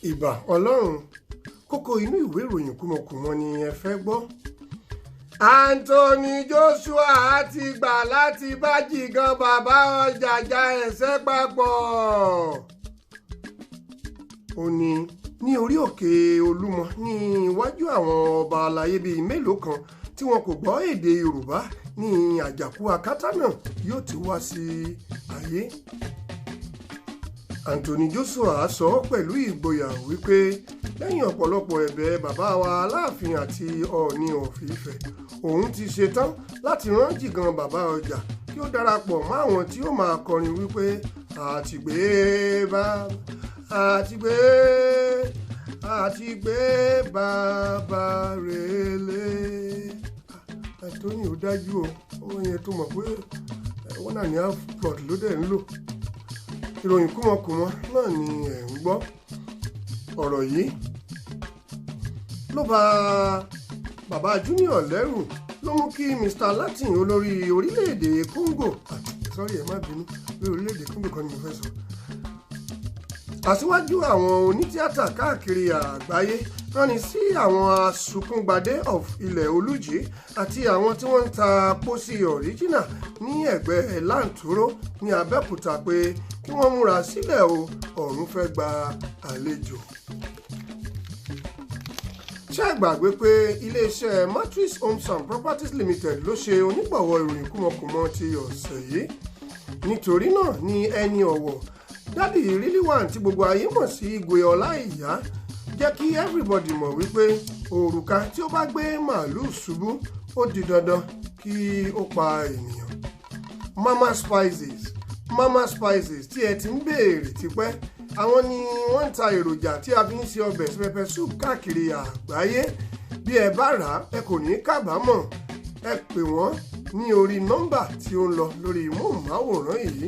ìbà ọlọ́run kókó inú ìwé ìròyìn kúmọkùmọ ni ẹ fẹ́ gbọ́. Anthony Joshua ti gbà láti bá Jigan bàbá ọjà ja ẹ̀ṣẹ́ papọ̀. ó ní orí òkè Olúmọ ní iwájú àwọn ọba aláyé bíi mélòó kan tí wọn kò gbọ́ èdè Yorùbá ní àjàkú akátá náà yóò ti wá sí ayé. Anthony Joshua sọ pẹ̀lú ìgboyà wípé lẹ́yìn ọ̀pọ̀lọpọ̀ ẹ̀bẹ̀ bàbá wa Aláàfin àti Ọọ̀ni of Ifẹ̀ òun ti ṣetán láti rán Jigan bàbá ọjà kí ó darapọ̀ mọ́ àwọn tí ó máa kọrin wípé àtìgbé bàbá relé. Anthony ò dájú o yẹn tó mọ̀ pé wọ́n náà ní half-blood ló dẹ̀ ń lò. Ìròyìn kúmọkùmọ náà ni ẹ̀ ń gbọ́. Ọ̀rọ̀ yìí ló bà bàbá Junior lẹ́rù ló mú kí Mr. Latin olórí orílẹ̀-èdè Congo ẹ má bínú lórí orílẹ̀-èdè Congo kan ni mo fẹ́ sọ. Aṣíwájú àwọn onítíátà káàkiri àgbáyé rán ni sí àwọn asùnkúngbadé of ilẹ̀ Olújì àti àwọn tí wọ́n ń ta pósí ọ̀ríjìnà ní ẹ̀gbẹ́ Láǹtúró ní Abẹ́òkúta pé kí wọ́n múra sílẹ̀ o ọ̀run fẹ́ gba àlejò. Ṣé ẹ gbàgbé pé iléeṣẹ́ Matrix Homes and Properties Limited ló ṣe onígbọ̀wọ́ ìròyìn kúmọkùmọ ti ọ̀sẹ̀ yìí? Nítorí náà ni ẹni ọ̀wọ̀ Daddy Rilwan tí gbogbo ayé mọ̀ sí Igwe Ọláìyá jẹ́ kí everybody mọ̀ wípé òrùka tí ó bá gbé màálùú ṣubú ó di dandan kí ó pa ènìyàn. Mama Spices tí ẹ ti ń béèrè tipẹ́ àwọn ni wọ́n ń ta èròjà tí a fi ń ṣe ọbẹ̀ pepper soup káàkiri àgbáyé. Bí ẹ bá rà á ẹ kò ní kábàámọ̀. Ẹ pè wọ́n ní orí nọ́mbà tí ó ń lọ lórí móhùnmáwòrán yìí.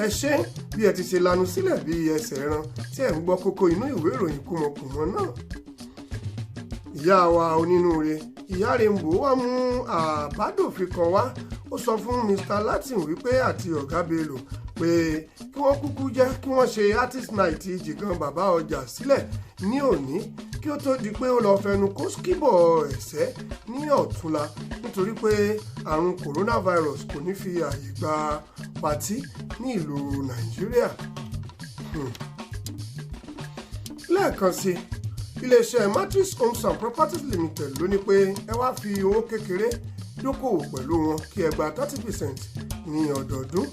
Ẹ ṣé bí ẹ ti ṣe lanu sílẹ̀ bí ẹsẹ̀ ẹran tí ẹ ń gbọ́ kókó inú ìwé ìròyìn kúmọkùmọ náà. Ìyá wa onínúure ìyá Rainbow wá mú àbádòfin kan wá. Ó sọ fún Mr. Latin wípé àti ọ̀gá Bello pé kí wọ́n kúkú jẹ́ kí wọ́n ṣe artist night Jigan bàbá ọjà sílẹ̀ ní òní kí ó tó di pé ó lọ fẹnu kó skíbọ̀ ẹ̀sẹ̀ ní ọ̀túnla nítorí pé àrùn coronavirus kò ní fi àyè gba pàtí ní ìlú Nàìjíríà. Lẹ́ẹ̀kan sí iléeṣẹ́ Matrix Homes and Properties Limited ló ní pé ẹ wá fi owó kékeré dókòwò pẹ̀lú wọn kí ẹ gba 30% ní ọdọọdún.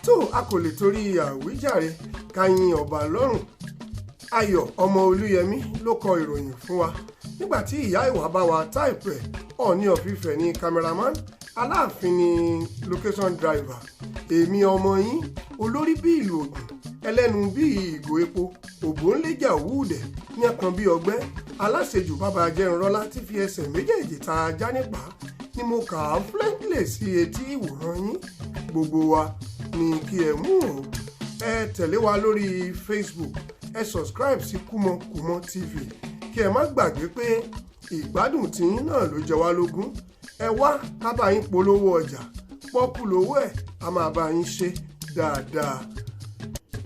Tó a kò lè torí àwíjàre ká yin ọba lọ́rùn. Ayọ̀ ọmọ Olúyẹmí ló kọ ìròyìn fún wa nígbà tí ìyá ìwà bá wa táìpù ẹ̀. Ọọ̀ni of Ifẹ̀ ní cameraman, Aláàfin ní location driver. Èmi ọmọ yín olórí bí ìlú Ògùn ẹlẹ́nu bí ìgò epo ògbóǹlẹ́jà wúdẹ̀ ní ẹ̀kan bí ọgbẹ́ aláṣejù bàbá Jẹ́nrọ́lá tí fi ẹsẹ̀ méjèèjì ta ajá nípa ni mo kà á fúlẹ́ńkìlẹ̀ sí etí ìwòran yín. Gbogbo wa ni kí ẹ mú o. Ẹ tẹ̀lé wa lórí Facebook, ẹ subscribe sí Kúmọkùmọ TV kí ẹ má gbàgbé pé ìgbádùn tiyín náà ló jẹ wá lógún. Ẹ wá ká bá yín polówó ọjà pọ́pù lówó ẹ̀ a máa bá yín ṣe dáadáa.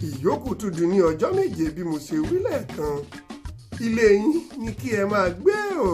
Ìyókù tún di ní ọjọ́ méje bí mo ṣe wí lẹ́ẹ̀kan. Ilé yín ni kí ẹ máa gbé o.